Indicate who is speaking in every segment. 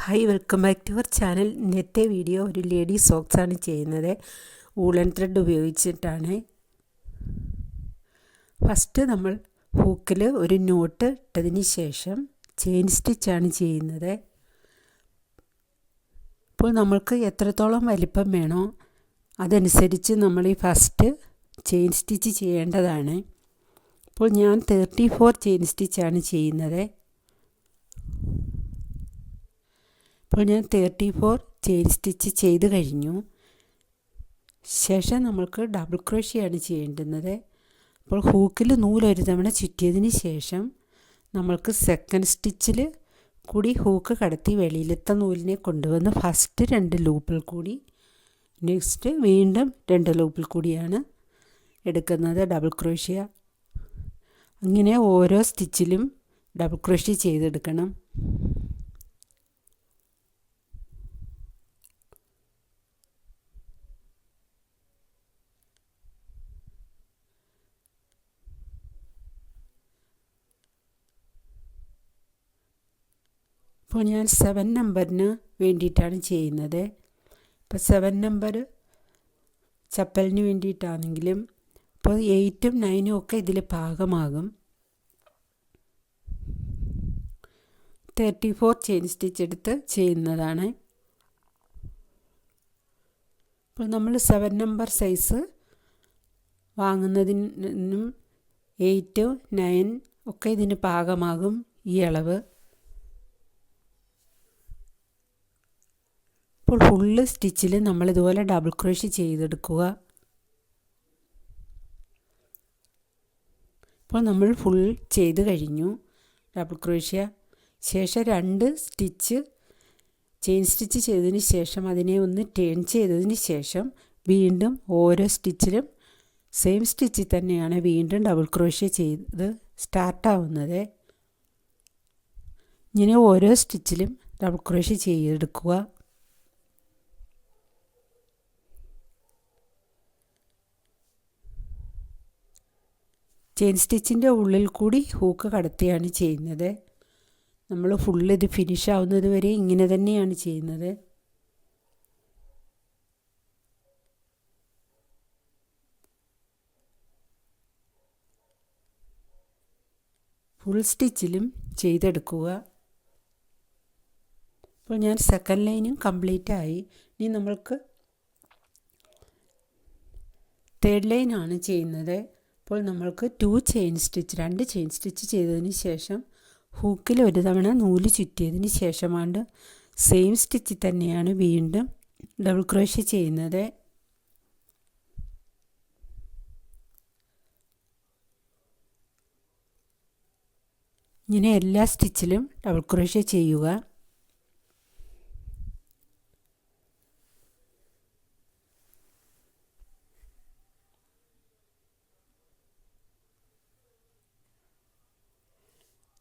Speaker 1: Hi, welcome back to our channel. ഇന്നത്തെ video ഒരു lady socks ആണ് ചെയ്യുന്നത്. വൂളൻ ത്രെഡ് ഉപയോഗിച്ചിട്ടാണ്. ഫസ്റ്റ് നമ്മൾ ഹൂക്കിൽ ഒരു നോട്ട് ഇട്ടതിന് ശേഷം ചെയിൻ സ്റ്റിച്ചാണ് ചെയ്യുന്നത്. അപ്പോൾ നമ്മൾക്ക് എത്രത്തോളം വലിപ്പം വേണോ അതനുസരിച്ച് നമ്മൾ ഈ ഫസ്റ്റ് ചെയിൻ സ്റ്റിച്ച് ചെയ്യേണ്ടതാണ്. അപ്പോൾ ഞാൻ 34 ചെയിൻ സ്റ്റിച്ചാണ് ചെയ്യുന്നത്. അപ്പോൾ ഞാൻ 34 ചെയിൻ സ്റ്റിച്ച് ചെയ്ത് കഴിഞ്ഞു. ശേഷം നമ്മൾക്ക് ഡബിൾ ക്രോഷ്യാണ് ചെയ്യേണ്ടുന്നത്. അപ്പോൾ ഹൂക്കിൽ നൂലൊരു തവണ ചുറ്റിയതിന് ശേഷം നമ്മൾക്ക് സെക്കൻഡ് സ്റ്റിച്ചിൽ കൂടി ഹൂക്ക് കടത്തി വെളിയിലത്തെ നൂലിനെ കൊണ്ടുവന്ന് ഫസ്റ്റ് 2 ലൂപ്പിൽ കൂടി നെക്സ്റ്റ് വീണ്ടും 2 ലൂപ്പിൽ കൂടിയാണ് എടുക്കുന്നത് ഡബിൾ ക്രോഷ്യ. അങ്ങനെ ഓരോ സ്റ്റിച്ചിലും ഡബിൾ ക്രോഷ്യ ചെയ്തെടുക്കണം. ഇപ്പോൾ ഞാൻ 7 നമ്പറിന് വേണ്ടിയിട്ടാണ് ചെയ്യുന്നത്. ഇപ്പോൾ 7 നമ്പർ ചപ്പലിന് വേണ്ടിയിട്ടാണെങ്കിലും ഇപ്പോൾ 8ഉം 9ഉം ഒക്കെ ഇതിൽ പാകമാകും. 34 ചെയിൻ സ്റ്റിച്ച് എടുത്ത് ചെയ്യുന്നതാണ്. ഇപ്പോൾ നമ്മൾ 7 നമ്പർ സൈസ് വാങ്ങുന്നതിനും 8, 9 ഒക്കെ ഇതിന് പാകമാകും ഈ അളവ്. ഇപ്പോൾ ഫുള്ള് സ്റ്റിച്ചിൽ നമ്മളിതുപോലെ ഡബിൾ ക്രോഷ്യ ചെയ്തെടുക്കുക. ഇപ്പോൾ നമ്മൾ ഫുൾ ചെയ്ത് കഴിഞ്ഞു ഡബിൾ ക്രോഷ്യ. ശേഷം 2 സ്റ്റിച്ച് ചെയിൻ സ്റ്റിച്ച് ചെയ്തതിന് ശേഷം അതിനെ ഒന്ന് ടേൺ ചെയ്തതിന് ശേഷം വീണ്ടും ഓരോ സ്റ്റിച്ചിലും സെയിം സ്റ്റിച്ചിൽ തന്നെയാണ് വീണ്ടും ഡബിൾ ക്രോഷ്യ ചെയ്ത് സ്റ്റാർട്ടാവുന്നത്. ഇങ്ങനെ ഓരോ സ്റ്റിച്ചിലും ഡബിൾ ക്രോഷ്യ ചെയ്തെടുക്കുക. ചെയിൻ സ്റ്റിച്ചിൻ്റെ ഉള്ളിൽ കൂടി ഹൂക്ക് കടത്തിയാണ് ചെയ്യുന്നത്. നമ്മൾ ഫുള്ള് ഇത് ഫിനിഷ് ആവുന്നത് വരെ ഇങ്ങനെ തന്നെയാണ് ചെയ്യുന്നത്. ഫുൾ സ്റ്റിച്ചിലും ചെയ്തെടുക്കുക. ഇപ്പോൾ ഞാൻ സെക്കൻഡ് ലൈനും കംപ്ലീറ്റ് ആയി. ഇനി നമ്മൾക്ക് തേർഡ് ലൈനാണ് ചെയ്യുന്നത്. അപ്പോൾ നമ്മൾക്ക് 2 ചെയിൻ സ്റ്റിച്ച് ചെയ്തതിന് ശേഷം ഹൂക്കിൽ ഒരു തവണ നൂല് ചുറ്റിയതിന് ശേഷമാണ് സെയിം സ്റ്റിച്ചിൽ തന്നെയാണ് വീണ്ടും ഡബിൾ ക്രോഷ്യ ചെയ്യുന്നത്. ഇങ്ങനെ എല്ലാ സ്റ്റിച്ചിലും ഡബിൾ ക്രോഷ്യ ചെയ്യുക.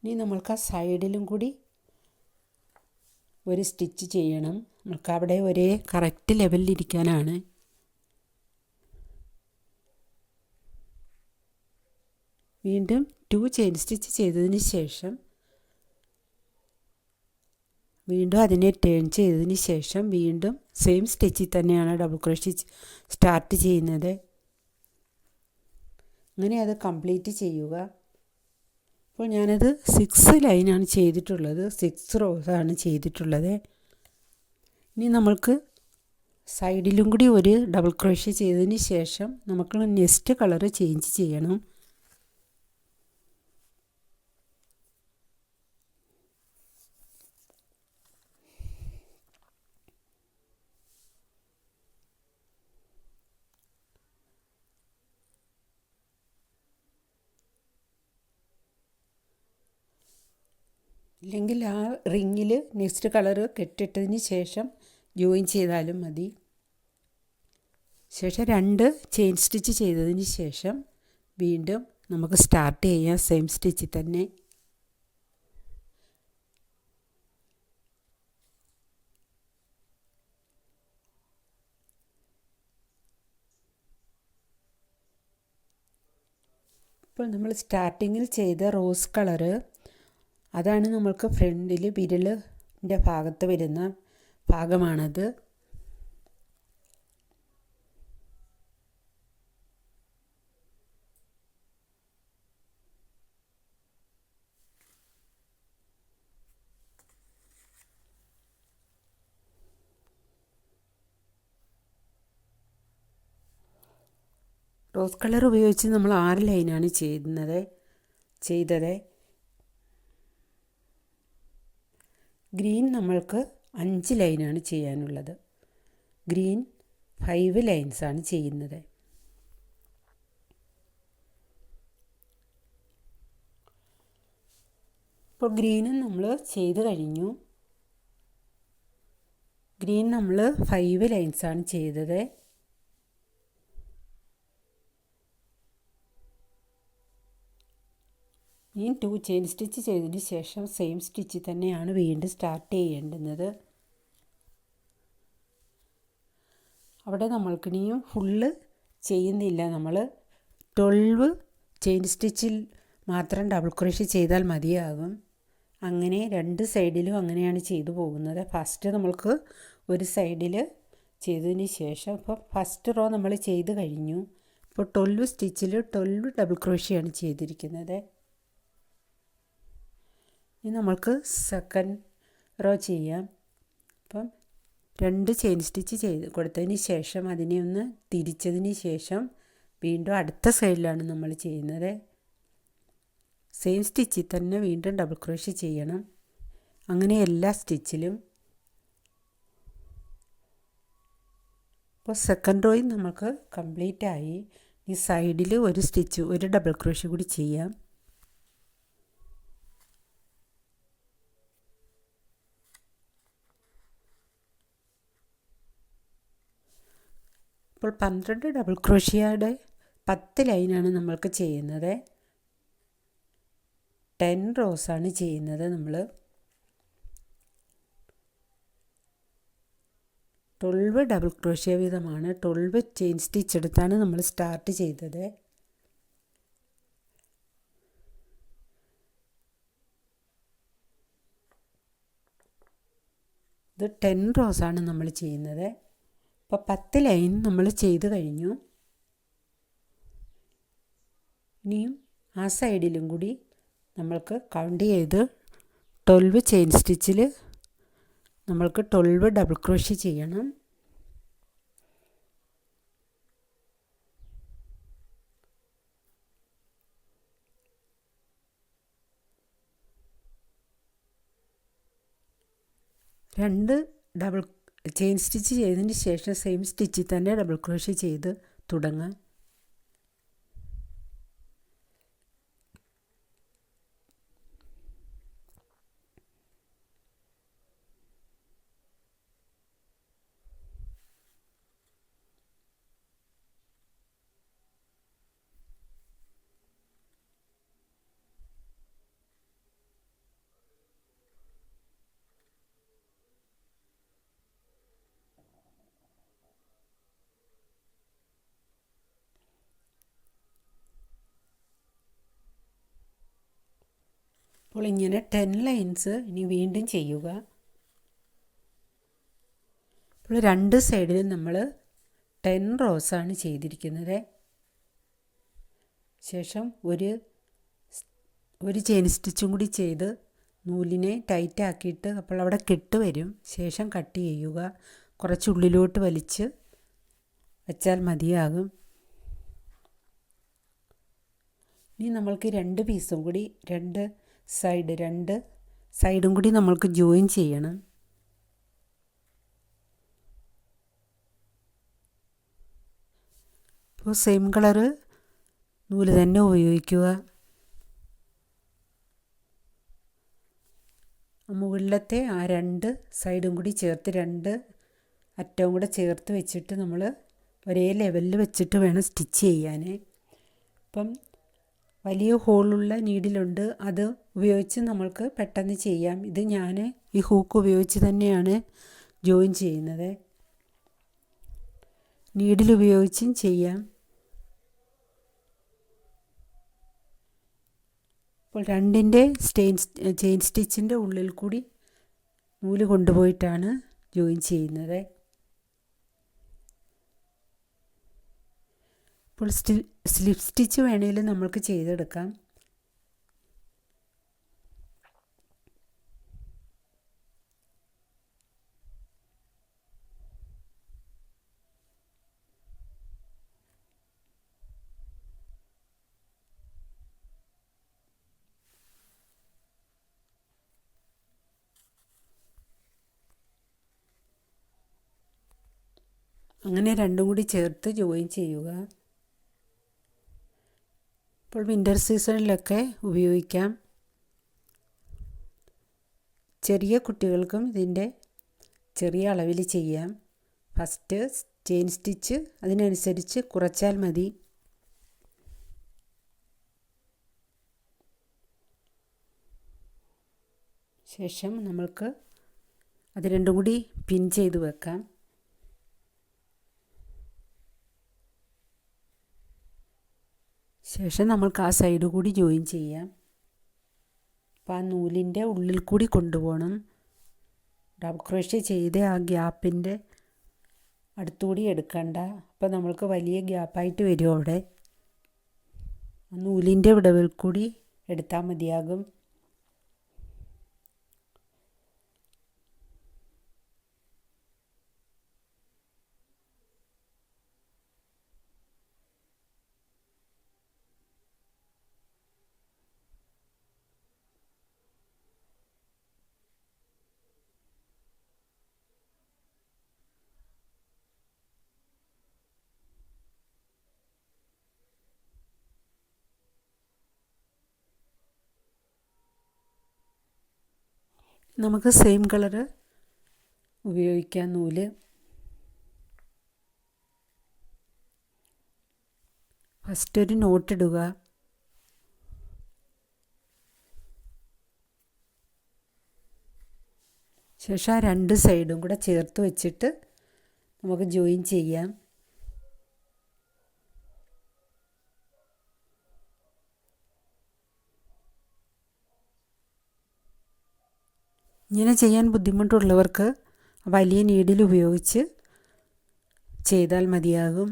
Speaker 1: ഇനി നമ്മൾക്ക് ആ സൈഡിലും കൂടി ഒരു സ്റ്റിച്ച് ചെയ്യണം. നമുക്ക് അവിടെ ഒരേ കറക്റ്റ് ലെവലിലിരിക്കാനാണ്. വീണ്ടും 2 ചെയിൻ സ്റ്റിച്ച് ചെയ്തതിന് ശേഷം വീണ്ടും അതിനെ ടേൺ ചെയ്തതിന് ശേഷം വീണ്ടും സെയിം സ്റ്റിച്ചിൽ തന്നെയാണ് ഡബിൾ ക്രോഷ്യ സ്റ്റാർട്ട് ചെയ്യുന്നത്. അങ്ങനെ അത് കംപ്ലീറ്റ് ചെയ്യുക. അപ്പോൾ ഞാനത് 6 ലൈനാണ് ചെയ്തിട്ടുള്ളത്, 6 റോസാണ് ചെയ്തിട്ടുള്ളത്. ഇനി നമ്മൾക്ക് സൈഡിലും കൂടി ഒരു ഡബിൾ ക്രോഷ്യ ചെയ്തതിന് ശേഷം നമുക്ക് നെക്സ്റ്റ് കളർ ചേഞ്ച് ചെയ്യണം. ഇല്ലെങ്കിൽ ആ റിങ്ങിൽ നെക്സ്റ്റ് കളർ കെട്ടിട്ടതിന് ശേഷം ജോയിൻ ചെയ്താലും മതി. ശേഷം 2 ചെയിൻ സ്റ്റിച്ച് ചെയ്തതിന് ശേഷം വീണ്ടും നമുക്ക് സ്റ്റാർട്ട് ചെയ്യാം സെയിം സ്റ്റിച്ചിൽ തന്നെ. ഇപ്പോൾ നമ്മൾ സ്റ്റാർട്ടിങ്ങിൽ ചെയ്ത റോസ് കളറ് അതാണ് നമ്മൾക്ക് ഫ്രണ്ടിൽ വിരൽ ഭാഗത്ത് വരുന്ന ഭാഗമാണത്. റോസ് കളർ ഉപയോഗിച്ച് നമ്മൾ 6 ലൈനാണ് ചെയ്തത്. ഗ്രീൻ നമ്മൾക്ക് 5 ലൈനാണ് ചെയ്യാനുള്ളത്. ഗ്രീൻ 5 ലൈൻസാണ് ചെയ്യുന്നത്. ഇപ്പോൾ ഗ്രീനും നമ്മൾ ചെയ്ത് കഴിഞ്ഞു. ഗ്രീൻ നമ്മൾ 5 ലൈൻസാണ് ചെയ്തത്. ഈ 2 ചെയിൻ സ്റ്റിച്ച് ചെയ്തതിന് ശേഷം സെയിം സ്റ്റിച്ച് തന്നെയാണ് വീണ്ടും സ്റ്റാർട്ട് ചെയ്യേണ്ടുന്നത്. അവിടെ നമ്മൾക്കിനിയും ഫുള്ള് ചെയ്യുന്നില്ല. നമ്മൾ 12 ചെയിൻ സ്റ്റിച്ചിൽ മാത്രം ഡബിൾ ക്രോഷ്യ ചെയ്താൽ മതിയാകും. അങ്ങനെ 2 സൈഡിലും അങ്ങനെയാണ് ചെയ്തു പോകുന്നത്. ഫസ്റ്റ് നമ്മൾക്ക് ഒരു സൈഡിൽ ചെയ്തതിന് ശേഷം ഇപ്പോൾ ഫസ്റ്റ് റോ നമ്മൾ ചെയ്ത് കഴിഞ്ഞു. ഇപ്പോൾ 12 സ്റ്റിച്ചിൽ 12 ഡബിൾ ക്രോഷ്യയാണ് ചെയ്തിരിക്കുന്നത്. ഇനി നമ്മൾക്ക് സെക്കൻഡ് റോ ചെയ്യാം. അപ്പം 2 ചെയിൻ സ്റ്റിച്ച് ചെയ്ത് കൊടുത്തതിന് ശേഷം അതിനെ ഒന്ന് തിരിച്ചതിന് ശേഷം വീണ്ടും അടുത്ത സൈഡിലാണ് നമ്മൾ ചെയ്യുന്നത്. സെയിം സ്റ്റിച്ചിൽ തന്നെ വീണ്ടും ഡബിൾ ക്രോഷ്യ ചെയ്യണം. അങ്ങനെ എല്ലാ സ്റ്റിച്ചിലും. ഇപ്പോൾ സെക്കൻഡ് റോയും നമുക്ക് കംപ്ലീറ്റ് ആയി. ഈ സൈഡിൽ ഒരു ഡബിൾ ക്രോഷ്യ കൂടി ചെയ്യാം. ഇപ്പോൾ 12 ഡബിൾ ക്രോഷ്യയുടെ 10 ലൈനാണ് നമ്മൾക്ക് ചെയ്യുന്നത്. 10 റോസാണ് ചെയ്യുന്നത്. നമ്മൾ 12 ഡബിൾ ക്രോഷ്യ വീതമാണ് 12 ചെയിൻ സ്റ്റിച്ച് എടുത്താണ് നമ്മൾ സ്റ്റാർട്ട് ചെയ്തത്. ഇത് 10 റോസാണ് നമ്മൾ ചെയ്യുന്നത്. ഇപ്പോൾ 10 ലൈൻ നമ്മൾ ചെയ്ത് കഴിഞ്ഞു. ഇനിയും ആ സൈഡിലും കൂടി നമ്മൾക്ക് കൗണ്ട് ചെയ്ത് 12 ചെയിൻ സ്റ്റിച്ചിൽ നമ്മൾക്ക് 12 ഡബിൾ ക്രോഷ്യ ചെയ്യണം. രണ്ട് ഡബിൾ ചെയിൻ സ്റ്റിച്ച് ചെയ്തതിന് ശേഷം സെയിം സ്റ്റിച്ചിൽ തന്നെ ഡബിൾ ക്രോഷ്യ ചെയ്ത് തുടങ്ങാം. അപ്പോൾ ഇങ്ങനെ 10 ലൈൻസ് ഇനി വീണ്ടും ചെയ്യുക. ഇപ്പോൾ 2 സൈഡിലും നമ്മൾ 10 റോസാണ് ചെയ്തിരിക്കുന്നത്. ശേഷം ഒരു ചെയിൻ സ്റ്റിച്ചും കൂടി ചെയ്ത് നൂലിനെ ടൈറ്റ് ആക്കിയിട്ട് അപ്പോൾ അവിടെ കെട്ട് വരും. ശേഷം കട്ട് ചെയ്യുക. കുറച്ച് ഉള്ളിലോട്ട് വലിച്ച് വെച്ചാൽ മതിയാകും. ഇനി നമ്മൾക്ക് 2 പീസും കൂടി രണ്ട് സൈഡും കൂടി നമ്മൾക്ക് ജോയിൻ ചെയ്യണം. അപ്പോൾ സെയിം കളറ് നൂല് തന്നെ ഉപയോഗിക്കുക. മുകളിലത്തെ ആ 2 സൈഡും കൂടി ചേർത്ത് 2 അറ്റവും കൂടെ ചേർത്ത് വെച്ചിട്ട് നമ്മൾ ഒരേ ലെവലിൽ വെച്ചിട്ട് വേണം സ്റ്റിച്ച് ചെയ്യാൻ. ഇപ്പം വലിയ ഹോളുള്ള നീഡിലുണ്ട്, അത് ഉപയോഗിച്ച് നമ്മൾക്ക് പെട്ടെന്ന് ചെയ്യാം. ഇത് ഞാൻ ഈ ഹൂക്ക് ഉപയോഗിച്ച് തന്നെയാണ് ജോയിൻ ചെയ്യുന്നത്. നീഡിൽ ഉപയോഗിച്ചും ചെയ്യാം. അപ്പോൾ 2ൻ്റെ ചെയിൻ സ്റ്റിച്ചിൻ്റെ ഉള്ളിൽ കൂടി നൂല് കൊണ്ടുപോയിട്ടാണ് ജോയിൻ ചെയ്യുന്നത്. ഇപ്പോൾ സ്ലിപ്പ് സ്റ്റിച്ച് വേണമെങ്കിലും നമ്മൾക്ക് ചെയ്തെടുക്കാം. അങ്ങനെ രണ്ടും കൂടി ചേർത്ത് ജോയിൻ ചെയ്യുക. ഇപ്പോൾ വിൻ്റർ സീസണിലൊക്കെ ഉപയോഗിക്കാം. ചെറിയ കുട്ടികൾക്കും ഇതിൻ്റെ ചെറിയ അളവിൽ ചെയ്യാം. ഫസ്റ്റ് ചെയിൻ സ്റ്റിച്ച് അതിനനുസരിച്ച് കുറച്ചാൽ മതി. ശേഷം നമ്മൾക്ക് അത് രണ്ടും കൂടി പിൻ ചെയ്ത് വെക്കാം. ശേഷം നമ്മൾക്ക് ആ സൈഡ് കൂടി ജോയിൻ ചെയ്യാം. അപ്പോൾ ആ നൂലിൻ്റെ ഉള്ളിൽ കൂടി കൊണ്ടുപോകണം. ഡബിൾ ക്രോഷ്യ ചെയ്ത് ആ ഗ്യാപ്പിൻ്റെ അടുത്തുകൂടി എടുക്കണ്ട. അപ്പോൾ നമ്മൾക്ക് വലിയ ഗ്യാപ്പായിട്ട് വരും അവിടെ. ആ നൂലിൻ്റെ വിടവിൽ കൂടി എടുത്താൽ മതിയാകും. നമുക്ക് സെയിം കളറ് ഉപയോഗിക്കാം നൂല്. ഫസ്റ്റ് ഒരു നോട്ട് ഇടുക. ശേഷം ആ രണ്ട് സൈഡും കൂടെ ചേർത്ത് വെച്ചിട്ട് നമുക്ക് ജോയിൻ ചെയ്യാം. ഇങ്ങനെ ചെയ്യാൻ ബുദ്ധിമുട്ടുള്ളവർക്ക് വലിയ നീഡിൽ ഉപയോഗിച്ച് ചെയ്താൽ മതിയാകും.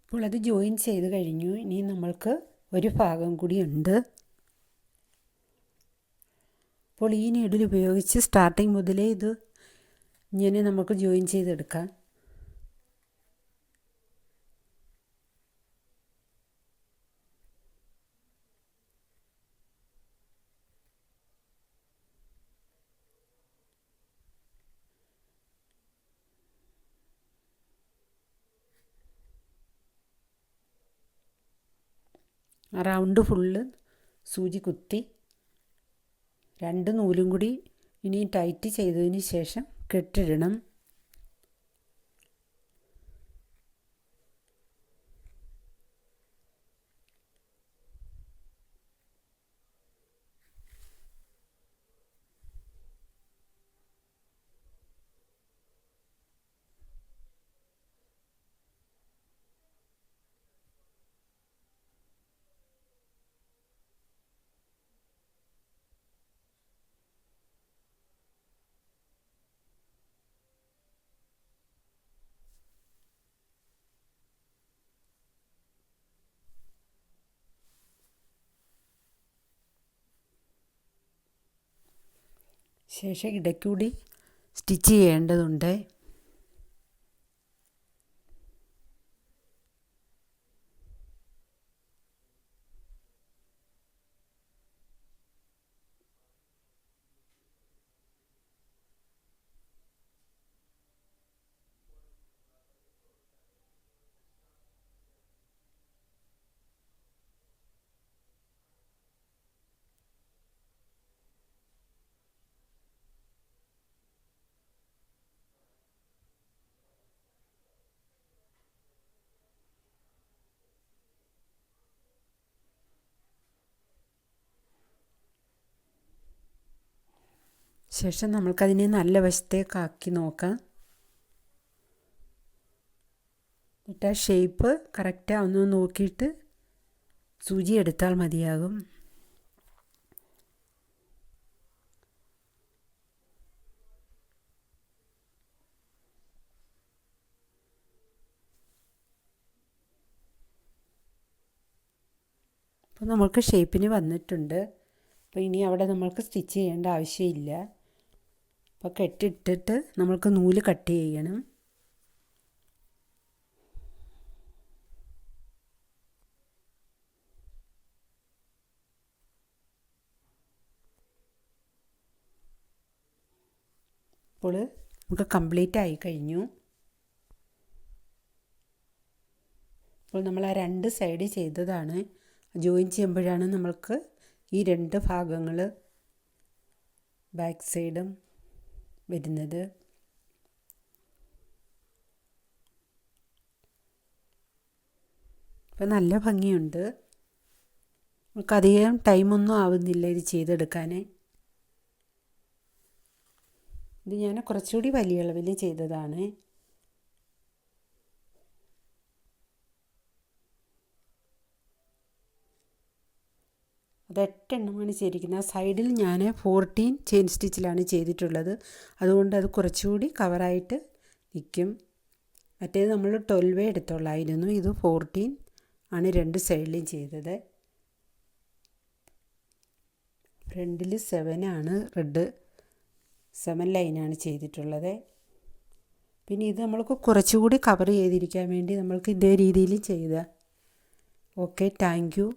Speaker 1: അപ്പോൾ അത് ജോയിൻ ചെയ്ത് കഴിഞ്ഞു. ഇനി നമ്മൾക്ക് ഒരു ഭാഗം കൂടി ഉണ്ട്. അപ്പോൾ ഈ നീഡിൽ ഉപയോഗിച്ച് സ്റ്റാർട്ടിങ് മുതലേ ഇത് ഇങ്ങനെ നമുക്ക് ജോയിൻ ചെയ്തെടുക്കാം. റൗണ്ട് ഫുള്ള് സൂചി കുത്തി രണ്ട് നൂലും കൂടി ഇനി ടൈറ്റ് ചെയ്തതിന് ശേഷം കെട്ടിടണം. ശേഷം ഇടയ്ക്കൂടി സ്റ്റിച്ച് ചെയ്യേണ്ടതുണ്ട്. ശേഷം നമ്മൾക്കതിനെ നല്ല വശത്തേക്കാക്കി നോക്കാം. എന്നിട്ട് ആ ഷേപ്പ് കറക്റ്റാവുന്നു നോക്കിയിട്ട് സൂചി എടുത്താൽ മതിയാകും. അപ്പോൾ നമ്മൾക്ക് ഷേപ്പിന് വന്നിട്ടുണ്ട്. അപ്പോൾ ഇനി അവിടെ നമ്മൾക്ക് സ്റ്റിച്ച് ചെയ്യേണ്ട ആവശ്യമില്ല. അപ്പോൾ കെട്ടിട്ടിട്ട് നമ്മൾക്ക് നൂല് കട്ട് ചെയ്യണം. അപ്പോൾ നമുക്ക് കംപ്ലീറ്റ് ആയി കഴിഞ്ഞു. അപ്പോൾ നമ്മൾ ആ 2 സൈഡ് ചെയ്തതാണ്. ജോയിൻ ചെയ്യുമ്പോഴാണ് നമ്മൾക്ക് ഈ 2 ഭാഗങ്ങൾ ബാക്ക് സൈഡും വരുന്നത്. അപ്പോൾ നല്ല ഭംഗിയുണ്ട്. നമുക്കധികം ടൈമൊന്നും ആവുന്നില്ല ഇത് ചെയ്തെടുക്കാൻ. ഇത് ഞാൻ കുറച്ചുകൂടി വലിയ അളവിൽ ചെയ്തതാണ്. അത് 8 എണ്ണമാണ് ചെയ്തിരിക്കുന്നത്. ആ സൈഡിൽ ഞാൻ 14 ചെയിൻ സ്റ്റിച്ചിലാണ് ചെയ്തിട്ടുള്ളത്. അതുകൊണ്ട് അത് കുറച്ചുകൂടി കവറായിട്ട് നിൽക്കും. മറ്റേത് നമ്മൾ 12 എടുത്തുള്ളായിരുന്നു. ഇത് 14 ആണ് 2 സൈഡിലും ചെയ്തത്. ഫ്രണ്ടിൽ 7 ആണ്, റെഡ് 7 ലൈനാണ് ചെയ്തിട്ടുള്ളത്. പിന്നെ ഇത് നമ്മൾക്ക് കുറച്ചുകൂടി കവർ ചെയ്തിരിക്കാൻ വേണ്ടി നമ്മൾക്ക് ഇതേ രീതിയിൽ ചെയ്ത. Okay, thank you.